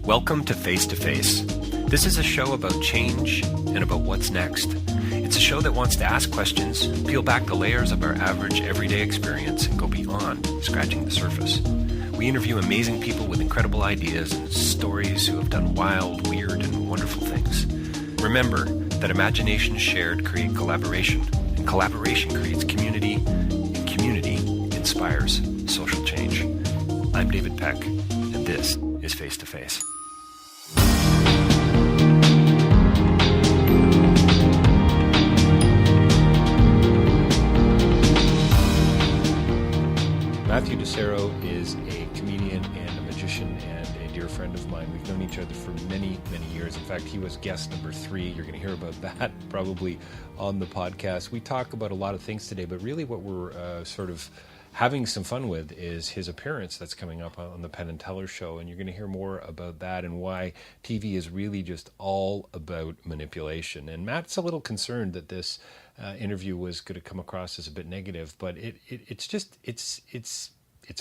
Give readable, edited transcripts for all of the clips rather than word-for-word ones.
Welcome to Face to Face. This is a show about change and about what's next. It's a show that wants to ask questions, peel back the layers of our average everyday experience, and go beyond scratching the surface. We interview amazing people with incredible ideas and stories who have done wild, weird, and wonderful things. Remember that imagination shared creates collaboration, and collaboration creates community, and community inspires social change. I'm David Peck, and this is Face to Face. Matthew DiSero is a comedian and a magician and a dear friend of mine. We've known each other for many, many years. In fact, he was guest number 3. You're going to hear about that probably on the podcast. We talk about a lot of things today, but really what we're sort of having some fun with is his appearance that's coming up on the Penn and Teller show, and you're going to hear more about that and why TV is really just all about manipulation. And Matt's a little concerned that this interview was going to come across as a bit negative, but it's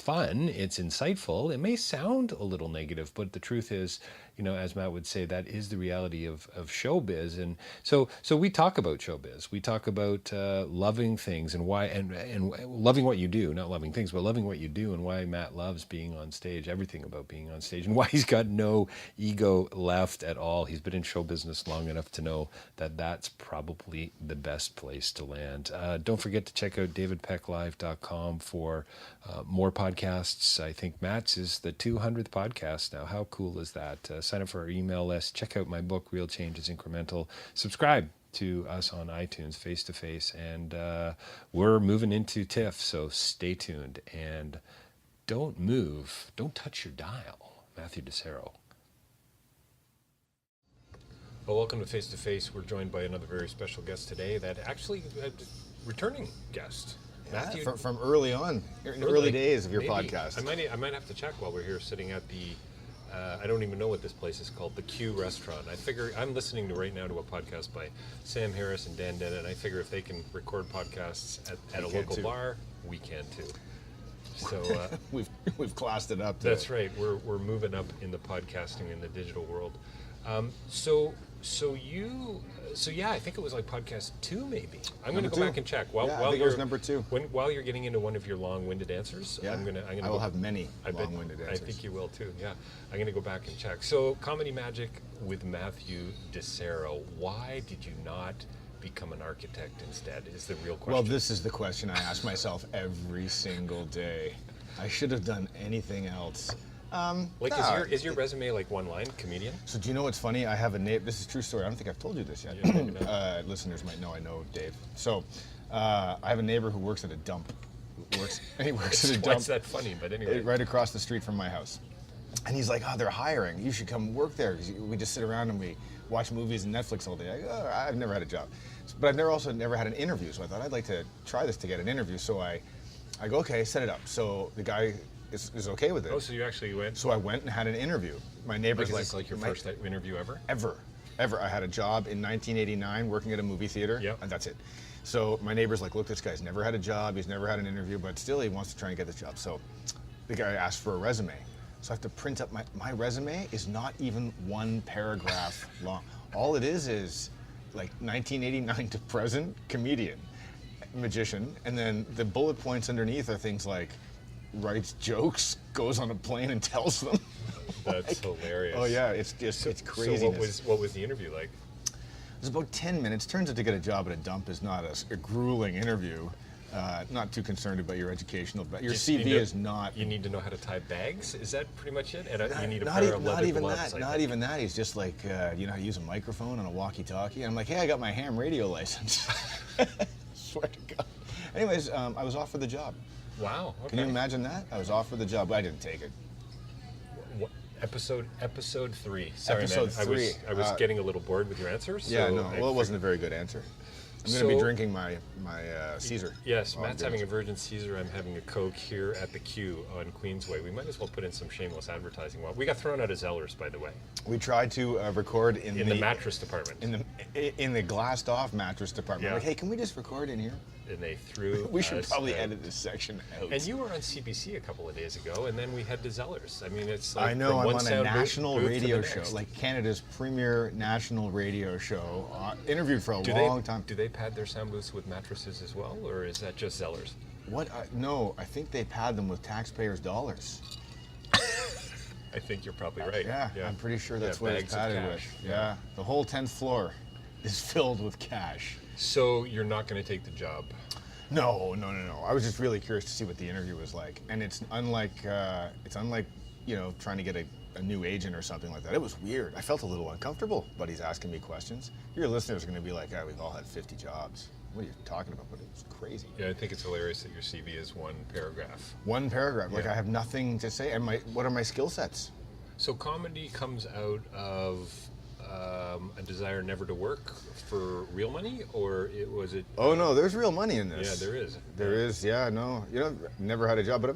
fun, it's insightful. It may sound a little negative, but the truth is, you know, as Matt would say, that is the reality of showbiz. And so we talk about showbiz. We talk about loving things and why, and loving what you do, not loving things, but loving what you do, and why Matt loves being on stage, everything about being on stage, and why he's got no ego left at all. He's been in show business long enough to know that that's probably the best place to land. Don't forget to check out davidpecklive.com for more podcasts. I think Matt's is the 200th podcast now. How cool is that? Sign up for our email list. Check out my book, Real Change is Incremental. Subscribe to us on iTunes, Face to Face. And we're moving into TIFF, so stay tuned. And don't move. Don't touch your dial. Matthew DiSero. Well, welcome to Face to Face. We're joined by another very special guest today, that actually returning guest. Matthew, from early on, in the early days of your podcast. I might have to check while we're here sitting at the, I don't even know what this place is called, the Q Restaurant. I figure, I'm listening right now to a podcast by Sam Harris and Dan Dennett, and I figure if they can record podcasts at a local bar, we can too. So we've classed it up. That's right. We're moving up in the podcasting in the digital world. So yeah, I think it was like podcast 2, maybe. I'm going to go back and check. I think it was number 2. While you're getting into one of your long-winded answers, I will have many long-winded answers. I think you will too. Yeah, I'm going to go back and check. So, Comedy Magic with Matthew DiSero. Why did you not become an architect instead? Is the real question. Well, this is the question I ask myself every single day. I should have done anything else. Is your resume like one line, comedian? So do you know what's funny? I have a neighbor. This is a true story. I don't think I've told you this yet. Yeah, listeners might know. I know Dave. So I have a neighbor who works at a dump. He works at a dump. What's that funny? But anyway, right across the street from my house. And he's like, "Oh, they're hiring. You should come work there." Because we just sit around and we watch movies and Netflix all day. I go, I've never had a job, but I've never had an interview. So I thought I'd like to try this to get an interview. So I go, okay, set it up. So the guy is okay with it. Oh, so you actually went? So I went and had an interview. My neighbor's like your first interview ever? Ever. I had a job in 1989 working at a movie theater, and that's it. So my neighbor's like, look, this guy's never had a job, he's never had an interview, but still he wants to try and get this job. So the guy asked for a resume. So I have to print up my resume is not even one paragraph long. All it is like 1989 to present, comedian, magician, and then the bullet points underneath are things like, writes jokes, goes on a plane and tells them. That's hilarious. Oh yeah, it's crazy. So what was the interview like? It was about 10 minutes. Turns out to get a job at a dump is not a grueling interview. Not too concerned about your educational, but your CV is not. You need to know how to tie bags. Is that pretty much it? And you need a not pair of leather gloves. Not even that. He's just like, you know how to use a microphone on a walkie-talkie. And I'm like, hey, I got my ham radio license. Swear to God. Anyways, I was offered the job. Wow. Okay. Can you imagine that? I was offered the job, but I didn't take it. Episode 3. Sorry, episode man. 3. I was getting a little bored with your answers. Yeah, no. Well, it wasn't a very good answer. I'm going to be drinking my Caesar. Yes, Matt's having a Virgin Caesar. I'm having a Coke here at the Q on Queensway. We might as well put in some shameless advertising. Well, we got thrown out of Zellers, by the way. We tried to record in the mattress department. In the glassed-off mattress department. Yeah. Like, hey, can we just record in here? and they threw. We should probably edit this section out. And you were on CBC a couple of days ago, and then we had DiSellers. I mean, it's like I know, I'm on a national booth radio show, like Canada's premier national radio show, interviewed for a long time. Do they pad their sound booths with mattresses as well, or is that just Zellers? What? No, I think they pad them with taxpayers' dollars. I think you're probably right. Yeah, I'm pretty sure that's what it's padded with. Yeah, the whole 10th floor is filled with cash. So you're not going to take the job? No. I was just really curious to see what the interview was like, and it's unlike trying to get a new agent or something like that. It was weird. I felt a little uncomfortable, but he's asking me questions. Your listeners are going to be like, we've all had 50 jobs. What are you talking about? But it was crazy. Yeah, I think it's hilarious that your CV is one paragraph. One paragraph. Like I have nothing to say. And what are my skill sets? So comedy comes out of a desire never to work for real money, or was it? Oh no, there's real money in this. Yeah, there is. There is. Yeah, no. Never had a job, but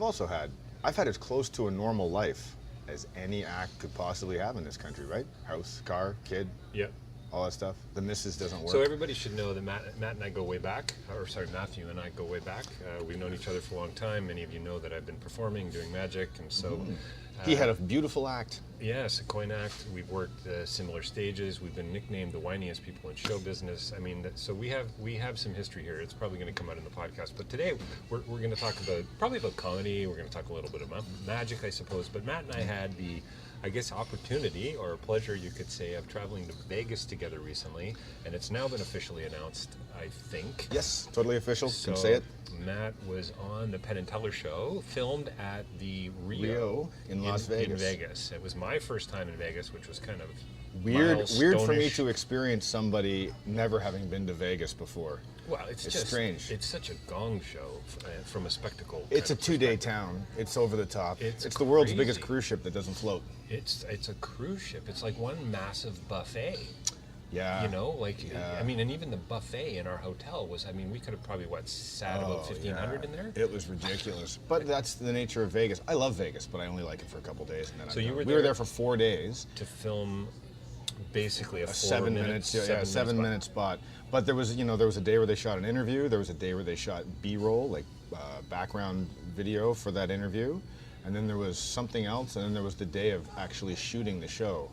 I've had as close to a normal life as any act could possibly have in this country, right? House, car, kid. Yep. All that stuff. The missus doesn't work. So everybody should know that Matt and I go way back, Matthew and I go way back. We've known each other for a long time. Many of you know that I've been performing, doing magic, and so... He had a beautiful act. Yes, a coin act. We've worked similar stages. We've been nicknamed the whiniest people in show business. I mean, so we have some history here. It's probably going to come out in the podcast. But today we're going to talk about comedy. We're going to talk a little bit about magic, I suppose. But Matt and I had the, I guess, opportunity or pleasure, you could say, of traveling to Vegas together recently, and it's now been officially announced, I think. Yes, totally official. So Can say it. Matt was on the Penn and Teller show, filmed at the Rio in Las Vegas. In Vegas. It was my first time in Vegas, which was kind of weird for me to experience somebody never having been to Vegas before. Well, it's just strange. It's such a gong show from a spectacle. It's a two-day town. It's over the top. It's the world's biggest cruise ship that doesn't float. It's a cruise ship. It's like one massive buffet. Yeah. I mean, and even the buffet in our hotel was, we could have probably, sat about 1,500 in there? It was ridiculous. But that's the nature of Vegas. I love Vegas, but I only like it for a couple days. And then we were there for 4 days. To film basically a 7 minute spot. But there was a day where they shot an interview. There was a day where they shot B-roll, like background video for that interview. And then there was something else. And then there was the day of actually shooting the show.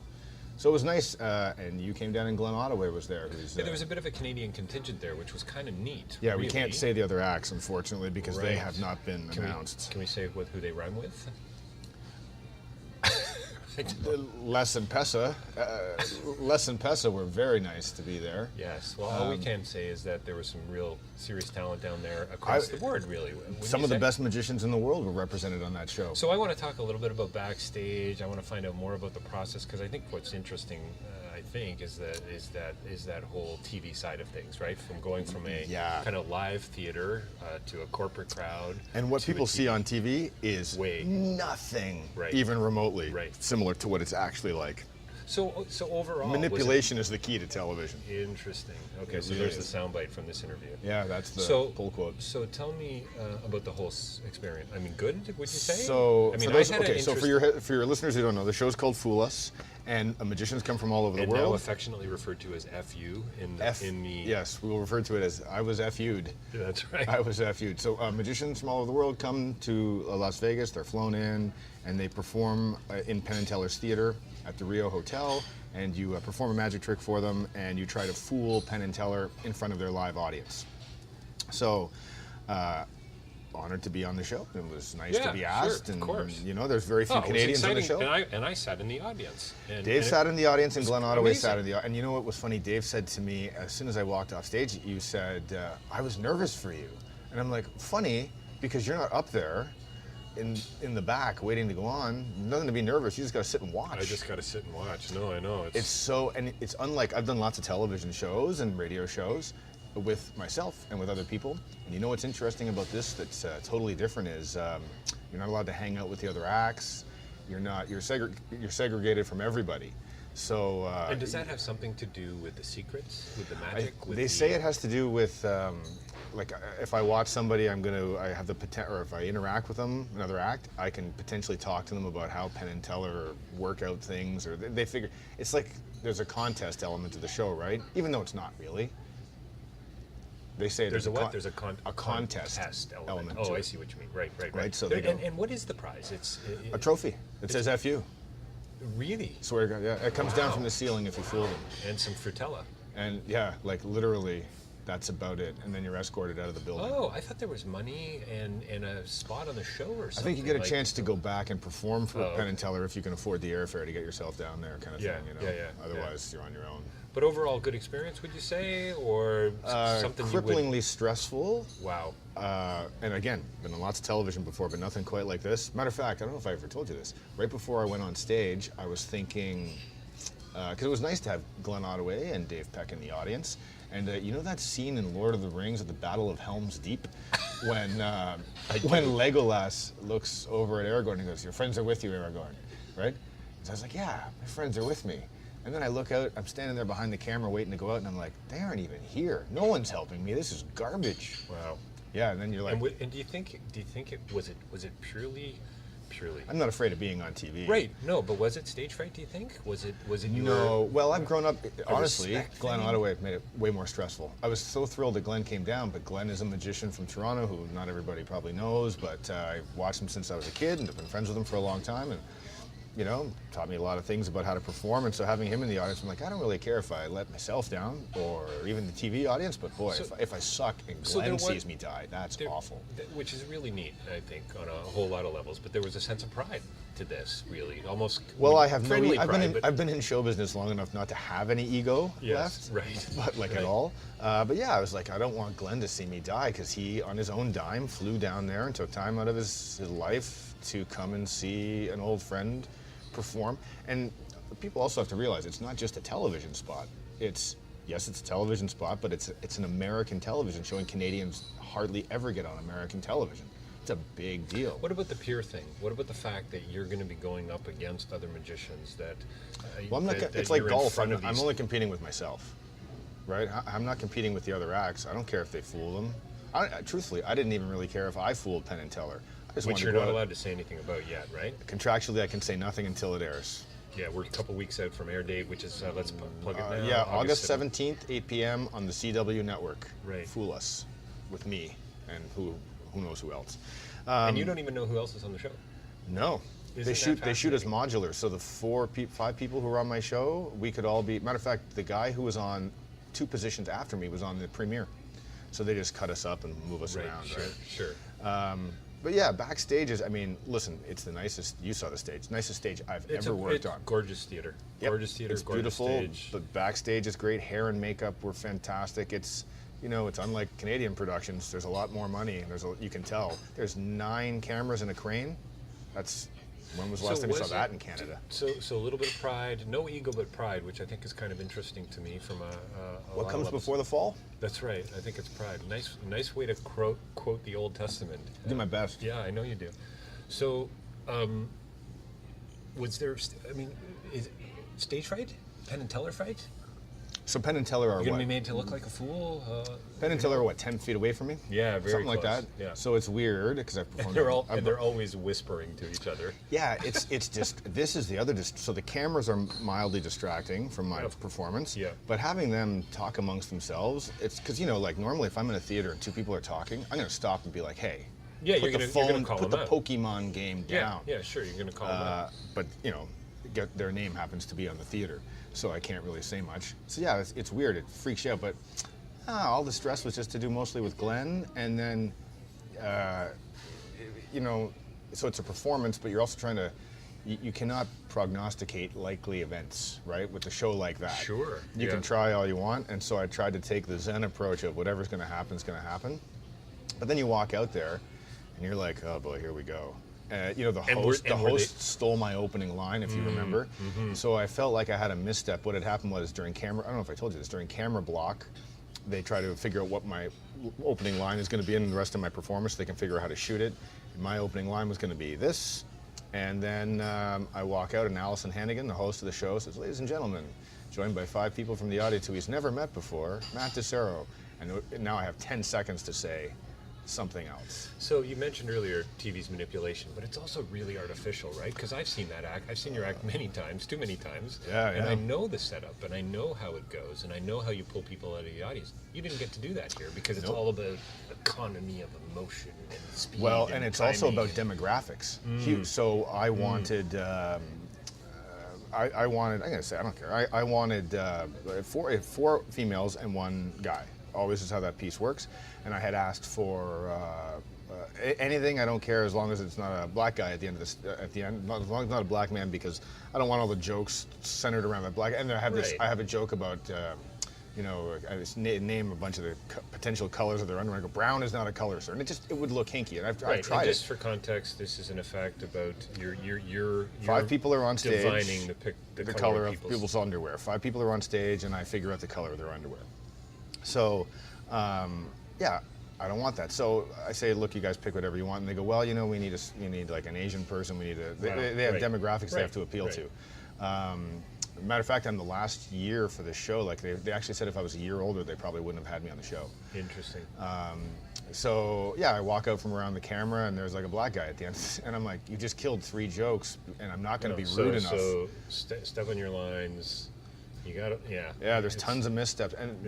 So it was nice, and you came down, and Glenn Ottaway was there. There was a bit of a Canadian contingent there, which was kind of neat. Yeah, we can't say the other acts, unfortunately, because they have not been announced. Can we say who they rhyme with? Les and Pessa. Les and Pessa were very nice to be there. Yes. Well, all we can say is that there was some real serious talent down there across the board, really. Some of the best magicians in the world were represented on that show. So I want to talk a little bit about backstage. I want to find out more about the process, because I think what's interesting, is that whole TV side of things, right? From going from a kind of live theater to a corporate crowd. And what people see on TV is nothing, even remotely, similar to what it's actually like. So overall, manipulation is the key to television. Interesting. Okay, so there's the soundbite from this interview. Yeah, that's the pull quote. So tell me about the whole experience. Good, would you say? So for your listeners who don't know, the show's called Fool Us, and magicians come from all over the world. And now affectionately referred to as FU in the. Yes, we will refer to it as I was FU'd. That's right. I was FU'd. So magicians from all over the world come to Las Vegas. They're flown in, and they perform in Penn and Teller's theater at the Rio Hotel, and you perform a magic trick for them, and you try to fool Penn and Teller in front of their live audience. So, honored to be on the show. It was nice to be asked, of course. There's very few Canadians on the show. And I sat in the audience. Dave sat in the audience, and Glenn Ottaway sat in the audience. And you know what was funny? Dave said to me, as soon as I walked off stage, you said, I was nervous for you. And I'm like, funny, because you're not up there in the back waiting to go on. Nothing to be nervous. You just got to sit and watch. I just got to sit and watch. No, I know. It's unlike, I've done lots of television shows and radio shows with myself and with other people. And you know what's interesting about this that's totally different is you're not allowed to hang out with the other acts. You're segregated from everyody. So. And does that have something to do with the secrets, with the magic? They say it has to do with. Like if I watch somebody, I have the potential, or if I interact with them, another act, I can potentially talk to them about how Penn and Teller work out things, or they figure, it's like there's a contest element to the show, right? Even though it's not really. They say there's a what? There's a contest element. Oh, I see what you mean. Right. So and what is the prize? It's a trophy. It says "FU." Really? Swear to God, yeah. It comes down from the ceiling if you fool them. And some frutella. And yeah, like literally, that's about it. And then you're escorted out of the building. Oh, I thought there was money and a spot on the show or something. I think you get a chance to go back and perform for Penn and Teller if you can afford the airfare to get yourself down there, kind of thing. You know? Otherwise, you're on your own. But overall, good experience, would you say, or something cripplingly stressful? Wow. And again, been on lots of television before, but nothing quite like this. Matter of fact, I don't know if I ever told you this. Right before I went on stage, I was thinking, because it was nice to have Glenn Ottaway and Dave Peck in the audience. And you know that scene in Lord of the Rings at the Battle of Helm's Deep, when Legolas looks over at Aragorn and he goes, "Your friends are with you, Aragorn," right? So I was like, "Yeah, my friends are with me." And then I look out, I'm standing there behind the camera waiting to go out, and I'm like, they aren't even here. No one's helping me. This is garbage. Wow. Yeah, and then you're like, and do you think it was it purely? I'm not afraid of being on TV. Right. No, but was it stage fright? Do you think? Was it? No. Well, I've grown up. Honestly, Glenn Ottaway made it way more stressful. I was so thrilled that Glenn came down, but Glenn is a magician from Toronto who not everybody probably knows. But I watched him since I was a kid, and I've been friends with him for a long time, and you know, taught me a lot of things about how to perform. And so having him in the audience, I'm like, I don't really care if I let myself down or even the TV audience, but boy, if I suck and Glenn sees me die, that's awful. Which is really neat, I think, on a whole lot of levels. But there was a sense of pride to this, really, almost. Well, I have I've been in show business long enough not to have any ego left, right? But at all. But yeah, I was like, I don't want Glenn to see me die, because he, on his own dime, flew down there and took time out of his life to come and see an old friend perform. And people also have to realize it's not just a television spot. It's a television spot, but it's an American television show, and Canadians hardly ever get on American television. It's a big deal. What about the peer thing? What about the fact that you're going to be going up against other magicians that? Well, I'm not. It's like golf. I'm only competing with myself, right? I'm not competing with the other acts. I don't care if they fool them. Truthfully, I didn't even really care if I fooled Penn and Teller. Which you're not allowed to say anything about yet, right? Contractually, I can say nothing until it airs. Yeah, we're a couple weeks out from air date, which is, let's plug it now. Yeah, August 17th, 8 p.m. on the CW network. Right. Fool us with me and who knows who else. And you don't even know who else is on the show? No. They shoot as modular. So the 5 people who are on my show, we could all be. Matter of fact, the guy who was on 2 positions after me was on the premiere. So they just cut us up and move us around. Sure. But yeah, backstage is, I mean, listen, it's the nicest, you saw the stage, nicest stage I've ever worked on. Gorgeous theater. Yep. Gorgeous theater, it's gorgeous beautiful, stage. but backstage is great. Hair and makeup were fantastic. It's, you know, it's unlike Canadian productions. There's a lot more money, and you can tell. There's 9 cameras and a crane. When was the last time you saw that in Canada? So a little bit of pride, no ego, but pride, which I think is kind of interesting to me from a What comes before the fall? That's right. I think it's pride. Nice way to quote the Old Testament. I do my best. Yeah, I know you do. So, was there? Is stage fright? Penn and Teller fight? So Penn and Teller are You're gonna be made to look like a fool. Penn and Teller are 10 feet away from me? Yeah, very something like close. that. Yeah. So it's weird because I've performed. They're always whispering to each other. Yeah, it's just this is the other. So the cameras are mildly distracting from my performance. Yeah. But having them talk amongst themselves, it's because like normally if I'm in a theater and 2 people are talking, I'm gonna stop and be like, hey. Yeah, put you're gonna call put them the out. Pokemon game down. Yeah, sure, you're gonna call them out. But their name happens to be on the theater, so I can't really say much. So yeah, it's weird. It freaks you out. But all the stress was just to do mostly with Glenn, and then so it's a performance, but you're also trying to. You cannot prognosticate likely events, right? With a show like that. Sure. You can try all you want, and so I tried to take the Zen approach of whatever's going to happen is going to happen. But then you walk out there, and you're like, oh boy, here we go. The host stole my opening line, if you remember. Mm-hmm. So I felt like I had a misstep. What had happened was during camera, I don't know if I told you this, during camera block, they try to figure out what my opening line is going to be in the rest of my performance. So they can figure out how to shoot it. And my opening line was going to be this. And then I walk out, and Allison Hannigan, the host of the show, says, ladies and gentlemen, joined by 5 people from the audience who he's never met before, Matt DiSero. And now I have 10 seconds to say, something else. So you mentioned earlier TV's manipulation, but it's also really artificial, right? Because I've seen that act. I've seen your act many times, too many times. Yeah, and I know the setup, and I know how it goes, and I know how you pull people out of the audience. You didn't get to do that here because it's all about economy of emotion and speed. Well, and it's also about demographics. So I wanted. I wanted. I'm gonna say I don't care. I wanted four females and one guy. Always is how that piece works. And I had asked for anything. I don't care as long as it's not a black guy at the end of this. At the end, as long as it's not a black man, because I don't want all the jokes centered around the black. And I have this. I have a joke about. I just name a bunch of the potential colors of their underwear. I go, brown is not a color, sir, and it would look hinky. And I've tried and it. Just for context, this is in effect about your 5 people are on stage. Divining the color of people's underwear. 5 people are on stage, and I figure out the color of their underwear. So, yeah, I don't want that. So I say, look, you guys pick whatever you want, and they go, well, we need like an Asian person. We need they have demographics they have to appeal to. Matter of fact, I'm the last year for this show. Like they actually said if I was a year older, they probably wouldn't have had me on the show. Interesting. So yeah, I walk out from around the camera and there's like a black guy at the end, and I'm like, you just killed 3 jokes, and I'm not going to be rude enough. So step on your lines. You got to, yeah. Yeah, there's tons of missteps and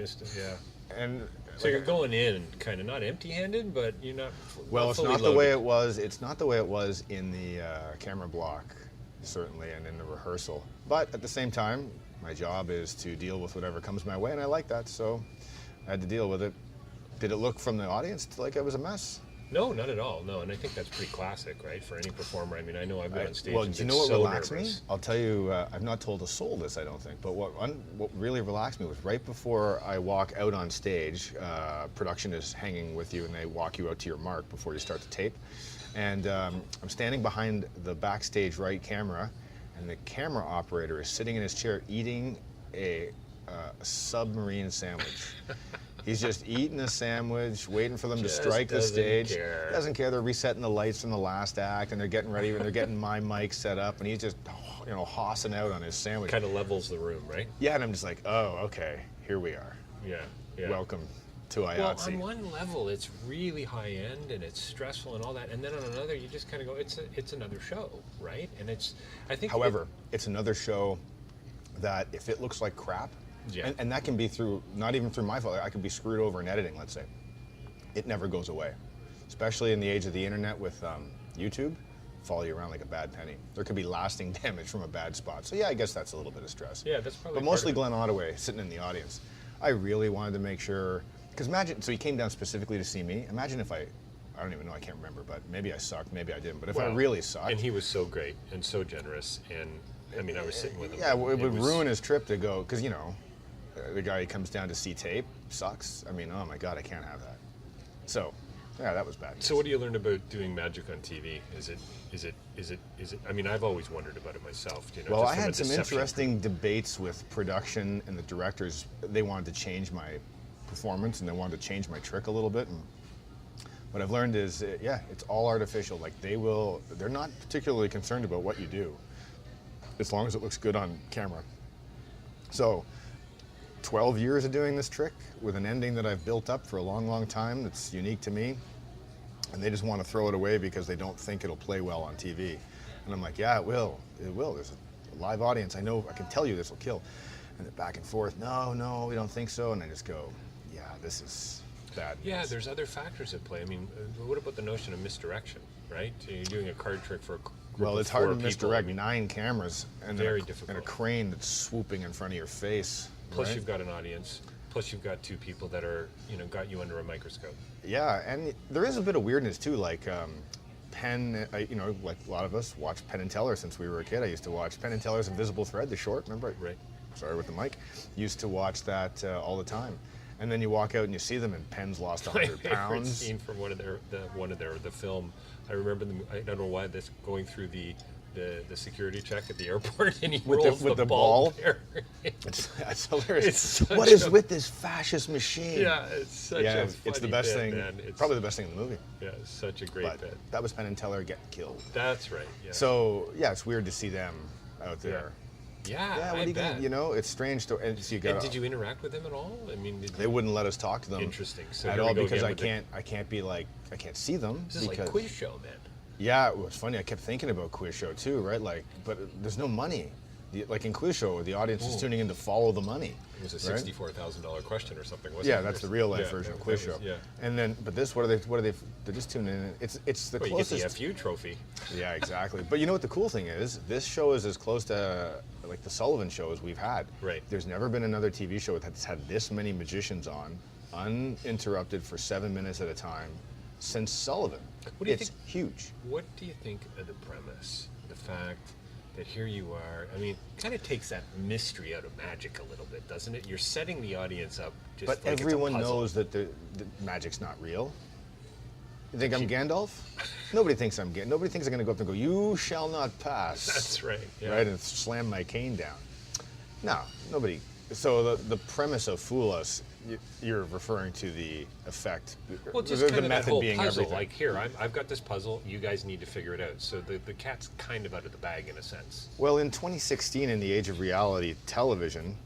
and. So you're going in kind of not empty-handed, but you're not. Well, it's not the way it was. It's not the way it was in the camera block, certainly, and in the rehearsal. But at the same time, my job is to deal with whatever comes my way, and I like that, so I had to deal with it. Did it look from the audience like I was a mess? No, not at all. No, and I think that's pretty classic, right, for any performer. I mean, I know I've been on stage. Well, and do you know what relaxed nervous. me? I'll tell you. I've not told a soul this, I don't think. But what really relaxed me was right before I walk out on stage. Production is hanging with you, and they walk you out to your mark before you start the tape. And I'm standing behind the backstage right camera, and the camera operator is sitting in his chair eating a submarine sandwich. He's just eating a sandwich, waiting for them to strike the stage. Doesn't care. They're resetting the lights from the last act, and they're getting ready, and they're getting my mic set up, and he's just, hossing out on his sandwich. Kind of levels the room, right? Yeah, and I'm just like, oh, okay, here we are. Yeah. Welcome to IATSE. Well, on one level, it's really high end and it's stressful and all that, and then on another, you just kind of go, it's another show, right? And I think. However, it's another show that if it looks like crap. Yeah. And that can be through, not even through my fault, I could be screwed over in editing, let's say. It never goes away. Especially in the age of the internet with YouTube, follow you around like a bad penny. There could be lasting damage from a bad spot. So yeah, I guess that's a little bit of stress. Yeah, that's probably. But mostly Glenn Ottaway sitting in the audience. I really wanted to make sure, because imagine, so he came down specifically to see me. Imagine if I don't even know, I can't remember, but maybe I sucked, maybe I didn't. But if I really sucked. And he was so great and so generous, and I mean, I was sitting with him. Yeah, it would ruin his trip to go, because the guy who comes down to see tape sucks. I mean, oh my God, I can't have that. So, yeah, that was bad. So what do you learn about doing magic on TV? Is it? I mean, I've always wondered about it myself. Well, I had some interesting debates with production and the directors. They wanted to change my performance and they wanted to change my trick a little bit. And what I've learned is, it's all artificial. Like they're not particularly concerned about what you do, as long as it looks good on camera. So, 12 years of doing this trick with an ending that I've built up for a long, long time that's unique to me, and they just want to throw it away because they don't think it'll play well on TV. And I'm like, yeah, it will. It will. There's a live audience. I know, I can tell you this will kill. And they're back and forth, no, we don't think so. And I just go, yeah, this is bad news. Yeah, there's other factors at play. I mean, what about the notion of misdirection, right? You're doing a card trick for a group Well, it's of hard 4 to misdirect 9 cameras and, Very difficult. and a crane that's swooping in front of your face. Plus right? you've got an audience. Plus you've got 2 people that are, got you under a microscope. Yeah, and there is a bit of weirdness too. Like Penn, like a lot of us watched Penn and Teller since we were a kid. I used to watch Penn and Teller's Invisible Thread, the short. Remember? Right. Sorry with the mic. Used to watch that all the time. And then you walk out and you see them, and Penn's lost 100 My pounds. favorite scene from the film. I remember them. I don't know why this going through the security check at the airport, and he rolls with the ball. It's hilarious. It's what is with this fascist machine? Yeah, it's such a funny it's the best bit, thing. man. It's probably the best thing in the movie. Yeah, it's such a great bit. That was Penn and Teller getting killed. That's right. Yeah. So yeah, it's weird to see them out there. Yeah, what I are you bet. gonna, you know, it's strange to, and so you got. And did you interact with them at all? I mean, They wouldn't let us talk to them. Interesting. So at here we all go because again I can't be like, I can't see them. This is because, like a quiz show, man. Yeah, it was funny. I kept thinking about quiz show too, right? Like, but there's no money. Like in quiz show, the audience is tuning in to follow the money. It was a $64,000 question or something, wasn't it? Yeah, that's the real life version of quiz show. Yeah. And then, but this, what are they? They're just tuning in. It's the closest. You get the FU trophy. Yeah, exactly. But you know what the cool thing is? This show is as close to like the Sullivan Show as we've had. Right. There's never been another TV show that's had this many magicians on, uninterrupted for 7 minutes at a time, since Sullivan. What do you it's think? Huge. What do you think of the premise? The fact that here you are, I mean, kind of takes that mystery out of magic a little bit, doesn't it? You're setting the audience up just But like everyone it's a puzzle. knows that the magic's not real. You think I'm Gandalf? Nobody thinks I'm Gandalf. Nobody thinks I'm going to go up and go, "You shall not pass." That's right. Yeah. Right, and slam my cane down. No, nobody. So the premise of Fool Us, you're referring to the effect. Well, just the kind of that method whole being puzzle. everything. Like, here, I've got this puzzle. You guys need to figure it out. So the cat's kind of out of the bag in a sense. Well, in 2016, in the age of reality television,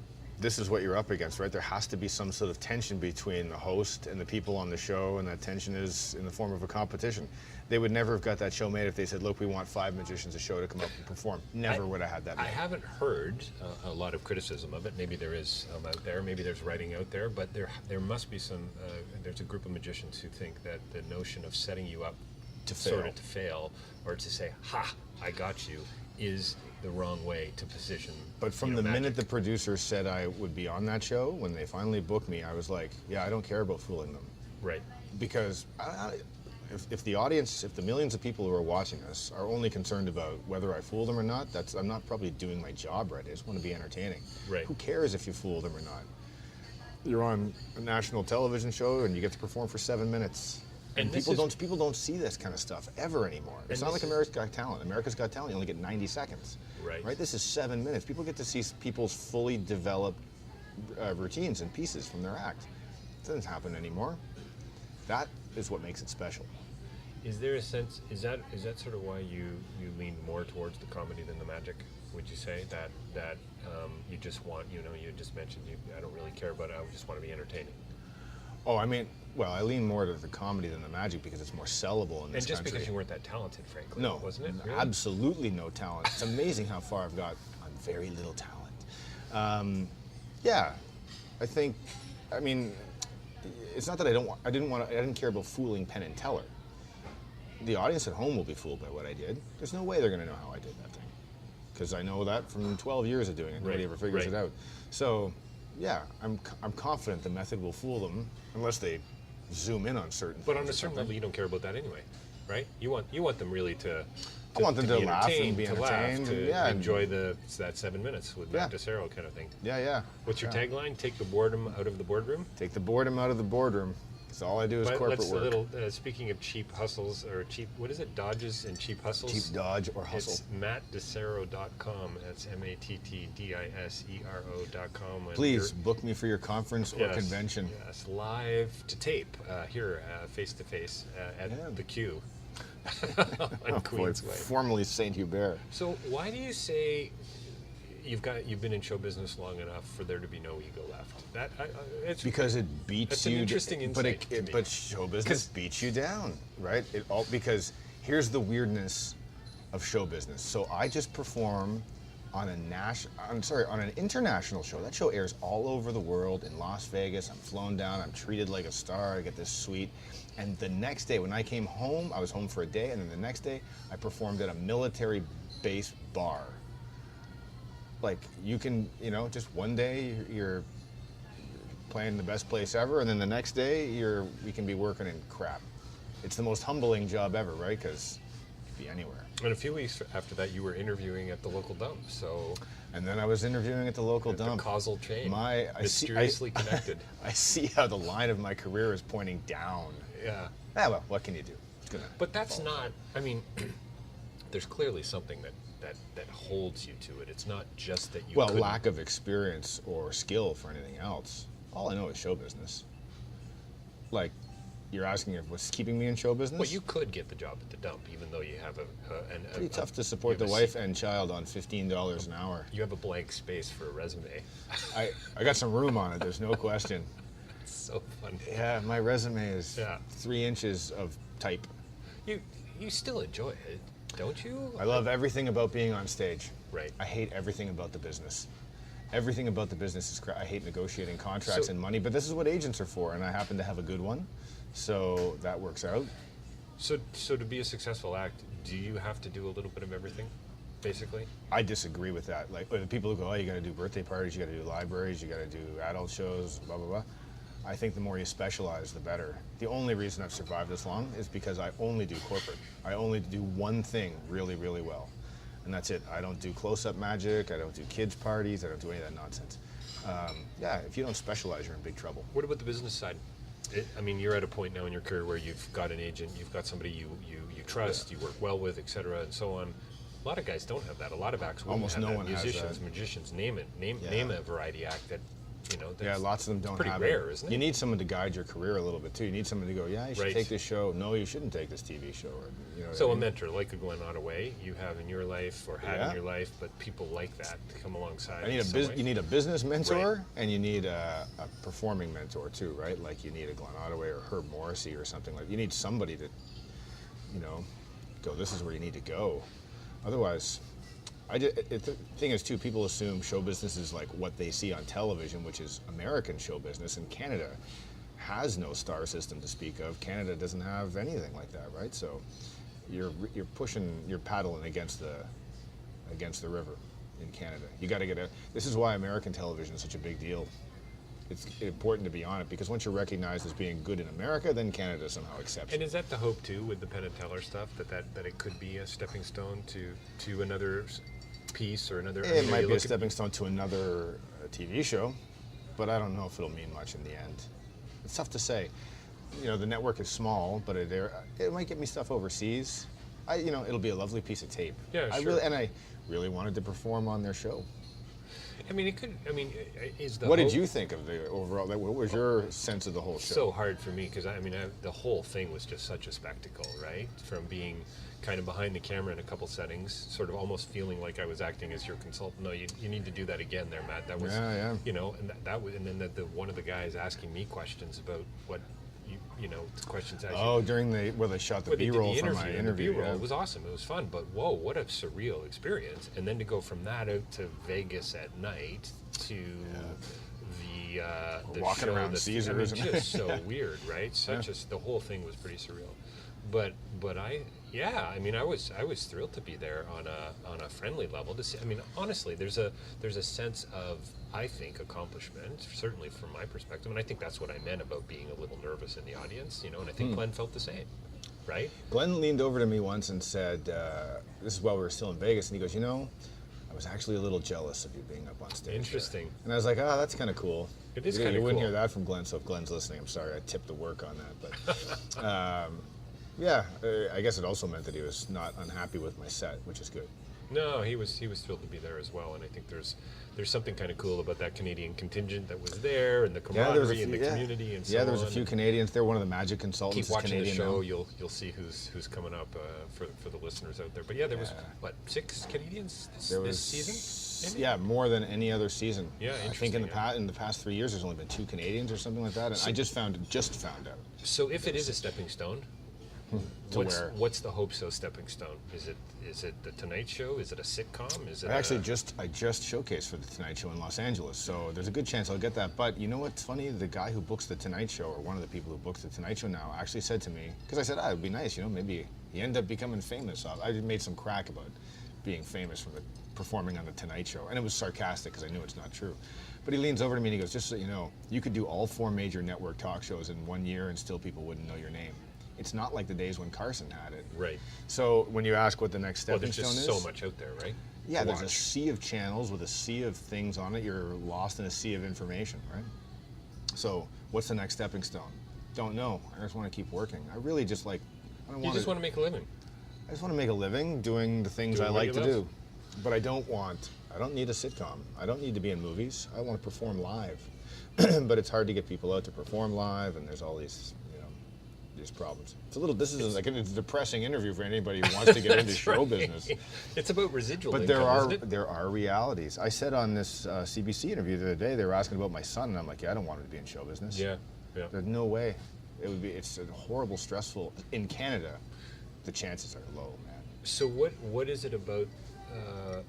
this is what you're up against, right? There has to be some sort of tension between the host and the people on the show, and that tension is in the form of a competition. They would never have got that show made if they said, "Look, we want 5 magicians a show to come up and perform." Never would have had that made. I haven't heard a lot of criticism of it. Maybe there is out there. Maybe there's writing out there. But there must be some. There's a group of magicians who think that the notion of setting you up To sort fail. of to fail, or to say, "Ha, I got you," is the wrong way to position. But from the minute the producers said I would be on that show, when they finally booked me, I was like, yeah, I don't care about fooling them. Right. Because if the audience, if the millions of people who are watching us are only concerned about whether I fool them or not, I'm not probably doing my job right. I just want to be entertaining. Right. Who cares if you fool them or not? You're on a national television show and you get to perform for 7 minutes. And people don't see this kind of stuff ever anymore. It's not like America's Got Talent. America's Got Talent, you only get 90 seconds. Right. This is 7 minutes. People get to see people's fully developed routines and pieces from their act. It doesn't happen anymore. That is what makes it special. Is there a sense? Is that sort of why you lean more towards the comedy than the magic? Would you say that you just want, you just mentioned I don't really care about it. I just want to be entertaining. Oh, I mean, well, I lean more to the comedy than the magic because it's more sellable in this And just country. because you weren't that talented, frankly, No, wasn't it? Really? Absolutely no talent. It's amazing how far I've got on very little talent. Yeah, I think, I mean, it's not that I didn't care about fooling Penn and Teller. The audience at home will be fooled by what I did. There's no way they're going to know how I did that thing, because I know that from 12 years of doing it. Nobody ever figures it out. So, yeah, I'm confident the method will fool them unless they zoom in on certain things. But on a certain level, you don't care about that anyway, right? You want them really to I want them to be laugh and entertained, be to laugh, entertained. to Yeah, enjoy that 7 minutes with that DiSero kind of thing. Yeah. What's your tagline? Take the boredom out of the boardroom. Take the boredom out of the boardroom. Because all I do is corporate work. A little, speaking of cheap hustles, or cheap, what is it, dodges and cheap hustles? Cheap dodge or hustle. It's mattdisero.com. That's mattdisero.com. Please book me for your conference or convention. Yes, live to tape here, face to face at the Q on Queensway. Formerly St. Hubert. So why do you say you've been in show business long enough for there to be no ego left? It's because it beats that's you. An interesting insight. But show business beats you down, right? Because here's the weirdness of show business. So I just perform on an international show. That show airs all over the world in Las Vegas. I'm flown down. I'm treated like a star. I get this suite. And the next day, when I came home, I was home for a day, and then the next day, I performed at a military base bar. Like, you can, just one day you're playing the best place ever, and then the next day we can be working in crap. It's the most humbling job ever, right? Because you could be anywhere. And a few weeks after that, you were interviewing at the local dump. So. And then I was interviewing at the local dump. The causal chain. Mysteriously connected. I see how the line of my career is pointing down. Yeah. Well, what can you do? But that's not. I mean, there's clearly something that holds you to it. It's not just that you. Well, lack of experience or skill for anything else. All I know is show business. Like, You're asking if what's keeping me in show business? Well, you could get the job at the dump, even though you have pretty tough to support the wife and child on $15 an hour. You have a blank space for a resume. I got some room on it. There's no question. It's so funny. Yeah, my resume is 3 inches of type. You still enjoy it, don't you? I love everything about being on stage. Right. I hate everything about the business. Everything about the business is crap. I hate negotiating contracts and money, but this is what agents are for, and I happen to have a good one, so that works out. So to be a successful act, do you have to do a little bit of everything, basically? I disagree with that. Like the people who go, oh, you got to do birthday parties, you got to do libraries, you got to do adult shows, blah blah blah. I think the more you specialize, the better. The only reason I've survived this long is because I only do corporate. I only do one thing really, really well. And that's it. I don't do close-up magic, I don't do kids' parties, I don't do any of that nonsense. Yeah, if you don't specialize, you're in big trouble. What about the business side? I mean, you're at a point now in your career where you've got an agent, you've got somebody you trust, you work well with, etc., and so on. A lot of guys don't have that. A lot of acts wouldn't Almost have no that. one Musicians, has that. magicians, name a variety act that, Yeah, lots of them don't pretty have rare, it. isn't it? You need someone to guide your career a little bit too. You need someone to go, yeah, you should take this show. No, you shouldn't take this TV show. Or, so a mentor, like a Glenn Ottaway, you have in your life or had in your life, but people like that to come alongside. You need a business mentor, and you need a performing mentor too, right? Like you need a Glenn Ottaway or Herb Morrissey or something like. You need somebody to, go. This is where you need to go. Otherwise. The thing is, too, people assume show business is like what they see on television, which is American show business, and Canada has no star system to speak of. Canada doesn't have anything like that, right? So you're paddling against the river in Canada. You got to get this is why American television is such a big deal. It's important to be on it because once you're recognized as being good in America, then Canada somehow accepts you. And is that the hope too with the Penn and Teller stuff that it could be a stepping stone to another piece or another? It might be a stepping stone to another TV show, but I don't know if it'll mean much in the end. It's tough to say. The network is small, but it might get me stuff overseas. It'll be a lovely piece of tape. Yeah, sure. I really wanted to perform on their show. I mean, it could. I mean, is the. What did you think of the overall? What was your sense of the whole show? So hard for me because the whole thing was just such a spectacle, right? From being kind of behind the camera in a couple settings, sort of almost feeling like I was acting as your consultant. No, you need to do that again, there, Matt. That was, and that was, and then one of the guys asking me questions about what. Questions as during where they shot the B-roll for my interview. The B-roll, it was awesome. It was fun, but whoa, what a surreal experience! And then to go from that out to Vegas at night to the walking show around Caesars, just so weird, right? The whole thing was pretty surreal. But I was thrilled to be there on a friendly level to see. I mean, honestly, there's a sense of, I think, accomplishment, certainly from my perspective, and I think that's what I meant about being a little nervous in the audience, and I think Glenn felt the same, right? Glenn leaned over to me once and said, this is while we were still in Vegas, and he goes, I was actually a little jealous of you being up on stage. Interesting. And I was like, that's kind of cool. It is kind of cool. You wouldn't hear that from Glenn, so if Glenn's listening, I'm sorry I tipped the work on that, but... Yeah, I guess it also meant that he was not unhappy with my set, which is good. No, he was thrilled to be there as well, and I think there's something kind of cool about that Canadian contingent that was there, and the camaraderie and the community, and so on. Yeah, there was a few Canadians. They're one of the magic consultants. Keep watching Canadian the show, now. You'll see who's coming up for the listeners out there. But yeah, there was 6 Canadians this season? Maybe? Yeah, more than any other season. Yeah, I think in the past 3 years, there's only been 2 Canadians or something like that, and I just found out. So if it is a stepping stone. What's the Hope So stepping stone? Is it the Tonight Show? Is it a sitcom? Is it I just showcased for the Tonight Show in Los Angeles, so there's a good chance I'll get that. But you know what's funny? The guy who books the Tonight Show, or one of the people who books the Tonight Show now, actually said to me, because I said, it'd be nice, maybe he ended up becoming famous. I made some crack about being famous from performing on the Tonight Show, and it was sarcastic because I knew it's not true. But he leans over to me and he goes, just so you know, you could do all 4 major network talk shows in 1 year and still people wouldn't know your name. It's not like the days when Carson had it. Right. So when you ask what the next stepping stone is... there's just so much out there, right? Yeah, there's a sea of channels with a sea of things on it. You're lost in a sea of information, right? So what's the next stepping stone? Don't know. I just want to keep working. I really just like... You just want to make a living. I just want to make a living doing the things I like to do. But I don't need a sitcom. I don't need to be in movies. I want to perform live. But it's hard to get people out to perform live, and there's all these... there's problems. This is like a depressing interview for anybody who wants to get into show business. It's about residual but income, there are realities. I said on this CBC interview the other day, they were asking about my son, and I'm like, yeah, I don't want him to be in show business. Yeah. There's no way. It's a horrible, stressful. In Canada, the chances are low, man. So what is it about?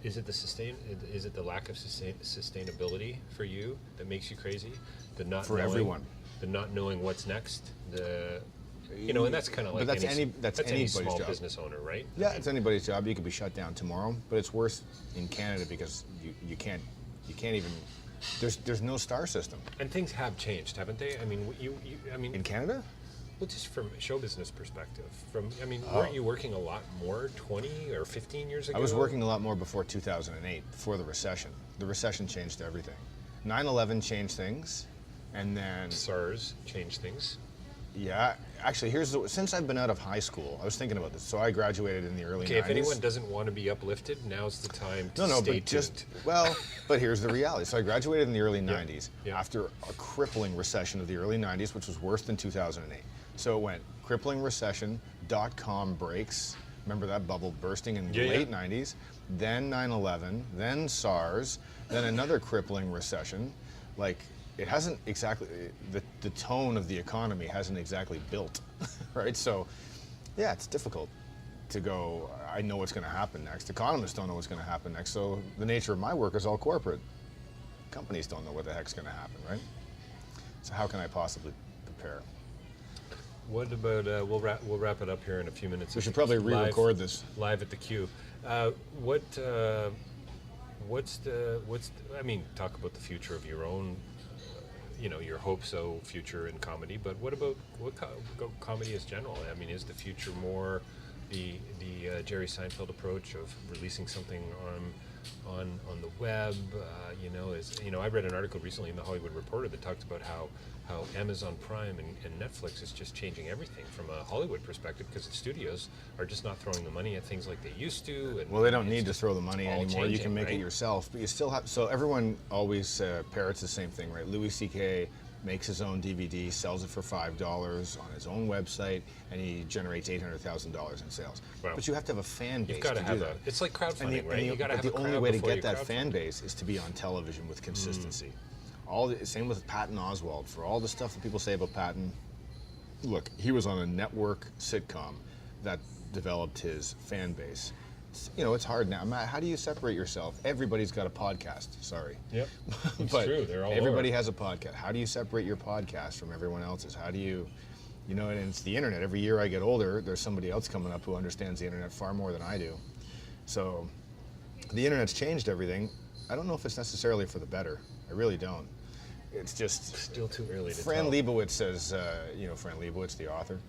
Is it the lack of sustainability for you that makes you crazy? Everyone. The not knowing what's next. And that's kind of like that's any anybody's small job. business owner, right? Yeah, it's anybody's job. You could be shut down tomorrow, but it's worse in Canada because you can't even. There's no star system. And things have changed, haven't they? I mean, in Canada. Well, just from a show business perspective, weren't you working a lot more 20 or 15 years ago? I was working a lot more before 2008, before the recession. The recession changed everything. 9/11 changed things, and then SARS changed things. Yeah, actually, since I've been out of high school, I was thinking about this. So I graduated in the early 90s. Okay, if anyone doesn't want to be uplifted, now's the time to stay tuned. But here's the reality. So I graduated in the early 90s after a crippling recession of the early 90s, which was worse than 2008. So it went crippling recession, .com breaks. Remember that bubble bursting in the late 90s? Then 9/11, then SARS, then another crippling recession. Like, it hasn't exactly, the tone of the economy hasn't exactly built, right? So, yeah, it's difficult to go, I know what's going to happen next. Economists don't know what's going to happen next. So the nature of my work is all corporate. Companies don't know what the heck's going to happen, right? So how can I possibly prepare? What about, we'll wrap it up here in a few minutes. We should probably re-record this. Live at the Q. Talk about the future of your own, your hope-so future in comedy, but what about comedy as general? I mean, is the future more the Jerry Seinfeld approach of releasing something on the web? I read an article recently in the Hollywood Reporter that talked about how Amazon Prime and Netflix is just changing everything from a Hollywood perspective because the studios are just not throwing the money at things like they used to. And they don't need to throw the money anymore. You can make it yourself, but you still have. So everyone always parrots the same thing, right? Louis C.K. makes his own DVD, sells it for $5 on his own website, and he generates $800,000 in sales. Wow. But you have to have a fan base. You've got to have that. It's like crowdfunding, right? You got to have the only way to get that fan base is to be on television with consistency. Same with Patton Oswalt. For all the stuff that people say about Patton, look, he was on a network sitcom that developed his fan base. It's hard now. Matt, how do you separate yourself? Everybody's got a podcast. Sorry. Yep. It's but true. They're all everybody has a podcast. How do you separate your podcast from everyone else's? How do you, and it's the internet. Every year I get older, there's somebody else coming up who understands the internet far more than I do. So the internet's changed everything. I don't know if it's necessarily for the better. I really don't. It's just still too early to Fran tell. Lebowitz says, Fran Lebowitz, the author,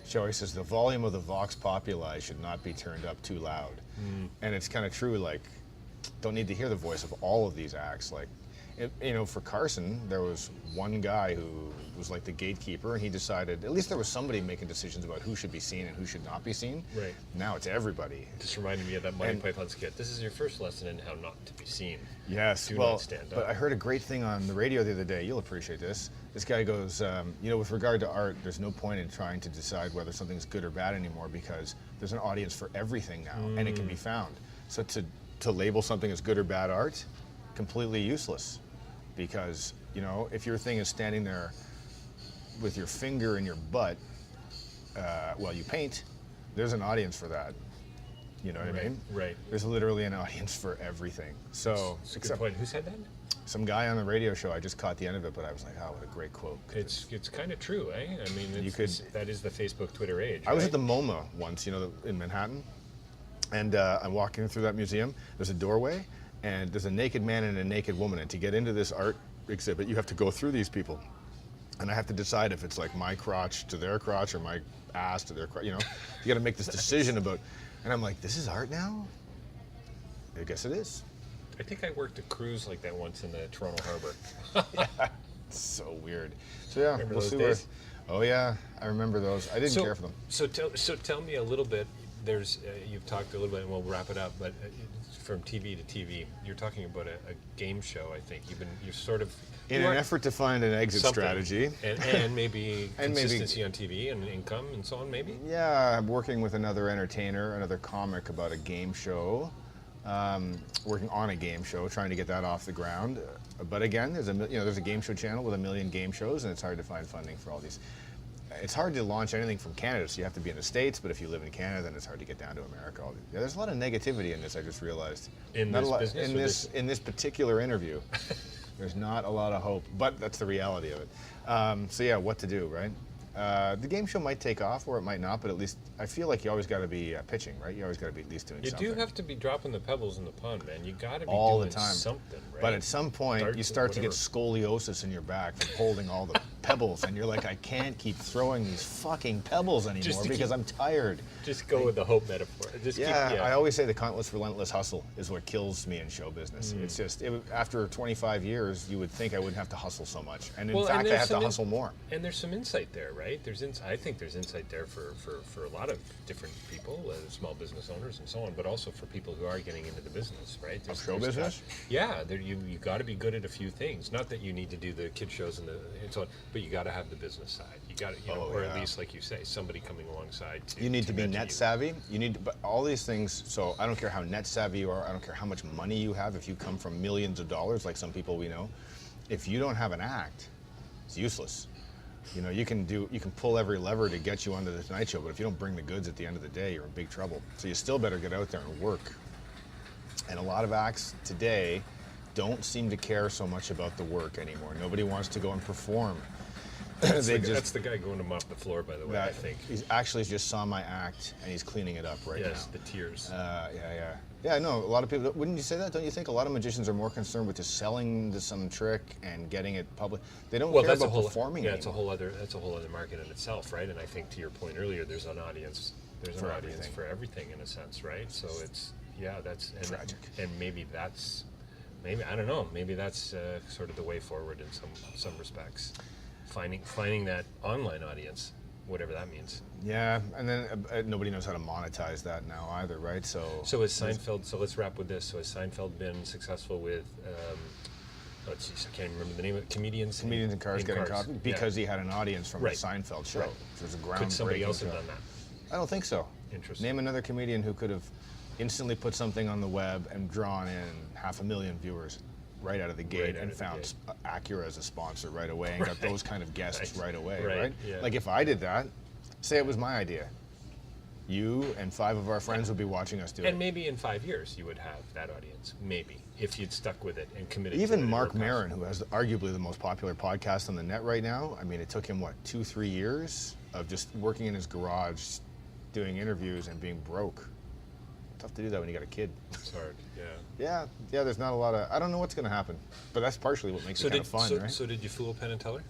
she always says the volume of the vox populi should not be turned up too loud. And it's kind of true, like, don't need to hear the voice of all of these acts. Like, for Carson, there was one guy who was like the gatekeeper, and he decided, at least there was somebody making decisions about who should be seen and who should not be seen. Right. Now it's everybody. Just reminded me of that Monty Python skit. This is your first lesson in how not to be seen. Yes. Do not stand up. But I heard a great thing on the radio the other day. You'll appreciate this. This guy goes, with regard to art, there's no point in trying to decide whether something's good or bad anymore because there's an audience for everything now, and it can be found. So to label something as good or bad art, completely useless. Because, if your thing is standing there with your finger in your butt while you paint, there's an audience for that. You know what I mean? Right. There's literally an audience for everything. So, that's a good point. Who said that? Some guy on the radio show. I just caught the end of it, but I was like, oh, what a great quote. It's kind of true, eh? I mean, that is the Facebook, Twitter age. I was at the MoMA once, in Manhattan, and I'm walking through that museum. There's a doorway, and there's a naked man and a naked woman, and to get into this art exhibit, you have to go through these people. And I have to decide if it's like my crotch to their crotch or my ass to their crotch, You got to make this decision about, and I'm like, this is art now? I guess it is. I think I worked a cruise like that once in the Toronto Harbor. It's so weird. So yeah, remember we'll those see days? Oh yeah, I remember those. I didn't care for them. So tell me a little bit. there's you've talked a little bit, and we'll wrap it up. But from TV to TV, you're talking about a game show. I think you're sort of in an effort to find an exit strategy, and maybe consistency on TV and income and so on. Maybe. Yeah, I'm working with another entertainer, another comic about a game show. Working on a game show, trying to get that off the ground. But again, there's a game show channel with 1 million game shows, and it's hard to find funding for all these. It's hard to launch anything from Canada, so you have to be in the States. But if you live in Canada, then it's hard to get down to America. There's a lot of negativity in this. I just realized in this particular interview. There's not a lot of hope, but that's the reality of it. So yeah, what to do, right? The game show might take off, or it might not, but at least I feel like you always got to be pitching, right? You always got to be at least doing something. You do have to be dropping the pebbles in the pond, man. You got to be all doing the time. Something, right? But at some point, you start to get scoliosis in your back from holding all the pebbles, and you're like, I can't keep throwing these fucking pebbles anymore because I'm tired. Just go with the hope metaphor. I always say the countless, relentless hustle is what kills me in show business. It's just, after 25 years, you would think I wouldn't have to hustle so much. And in fact, I have to hustle more. And there's some insight there, right? I think there's insight there for a lot of different people, small business owners and so on, but also for people who are getting into the business, right? There's show business? Yeah, you got to be good at a few things. Not that you need to do the kid shows and so on, but you got to have the business side. You got to, or at least, like you say, somebody coming alongside. You need to be net savvy. You need to, but all these things. So I don't care how net savvy you are. I don't care how much money you have. If you come from millions of dollars, like some people we know, if you don't have an act, it's useless. You can pull every lever to get you onto the Tonight Show, but if you don't bring the goods at the end of the day, you're in big trouble. So you still better get out there and work. And a lot of acts today don't seem to care so much about the work anymore. Nobody wants to go and perform. That's the guy going to mop the floor, by the way, I think. He actually just saw my act, and he's cleaning it up right now. Yes, the tears. Yeah, no, a lot of people, wouldn't you say that? Don't you think a lot of magicians are more concerned with just selling some trick and getting it public? They don't care about performing anymore. That's a whole other market in itself, right? And I think to your point earlier, there's an audience for everything in a sense, right? So it's, that's tragic. And maybe I don't know, maybe that's sort of the way forward in some respects. Finding that online audience, whatever that means. Yeah, and then nobody knows how to monetize that now either, right? So has Seinfeld, so let's wrap with this. So has Seinfeld been successful with, I can't remember the name of it, Comedians in Cars Getting Coffee? Because he had an audience from the Seinfeld show. Right. There's a groundbreaking Could somebody else have done that? I don't think so. Interesting. Name another comedian who could have instantly put something on the web and drawn in 500,000 viewers right out of the gate and found Acura as a sponsor right away and got those kind of guests right away, right? Yeah. Like if I did that, say it was my idea, you and 5 of our friends would be watching us do it. And maybe in 5 years you would have that audience, maybe, if you'd stuck with it and committed Even to it. Mark Maron, who has arguably the most popular podcast on the net right now, I mean, it took him, 2-3 years of just working in his garage, doing interviews and being broke. Tough to do that when you got a kid. It's hard, yeah, there's not a lot of, I don't know what's going to happen, but that's partially what makes it kind of fun, right? So did you fool Penn and Teller?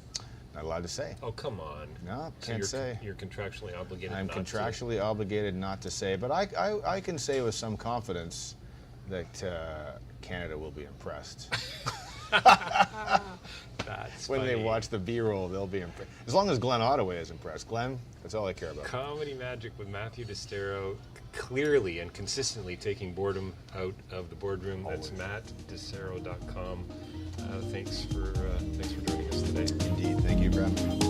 Not allowed to say. Oh, come on. No, can't say. You're contractually obligated I'm contractually obligated not to say, but I can say with some confidence that Canada will be impressed. That's when funny. they watch the B-roll, they'll be impressed. As long as Glenn Ottaway is impressed. Glenn, that's all I care about. Comedy Magic with Matthew DiSero, clearly and consistently taking boredom out of the boardroom. Always. That's mattdisero.com. Thanks for joining us today. Indeed. Thank you for having me.